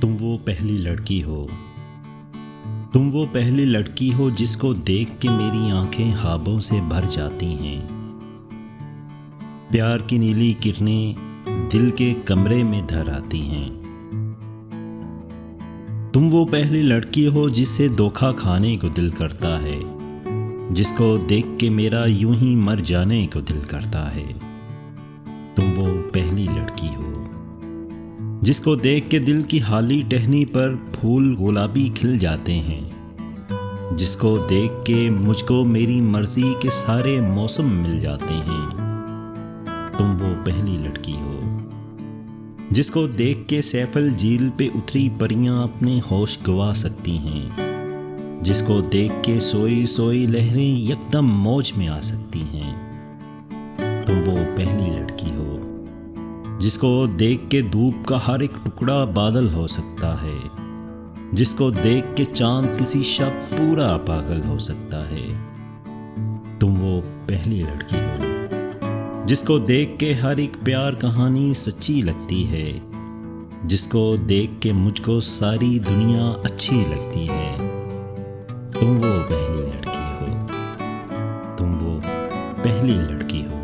तुम वो पहली लड़की हो। तुम वो पहली लड़की हो जिसको देख के मेरी आंखें ख्वाबों से भर जाती हैं। प्यार की नीली किरणें दिल के कमरे में धर आती हैं। तुम वो पहली लड़की हो जिससे धोखा खाने को दिल करता है, जिसको देख के मेरा यूं ही मर जाने को दिल करता है। तुम वो पहली लड़की हो जिसको देख के दिल की हाली टहनी पर फूल गुलाबी खिल जाते हैं, जिसको देख के मुझको मेरी मर्जी के सारे मौसम मिल जाते हैं। तुम वो पहली लड़की हो जिसको देख के सैफल झील पे उतरी परियां अपने होश गवा सकती हैं, जिसको देख के सोई सोई लहरें यकदम मौज में आ सकती हैं। तुम वो पहली लड़की हो जिसको देख के धूप का हर एक टुकड़ा बादल हो सकता है, जिसको देख के चांद किसी शब पूरा पागल हो सकता है। तुम वो पहली लड़की हो जिसको देख के हर एक प्यार कहानी सच्ची लगती है, जिसको देख के मुझको सारी दुनिया अच्छी लगती है। तुम वो पहली लड़की हो। तुम वो पहली लड़की हो।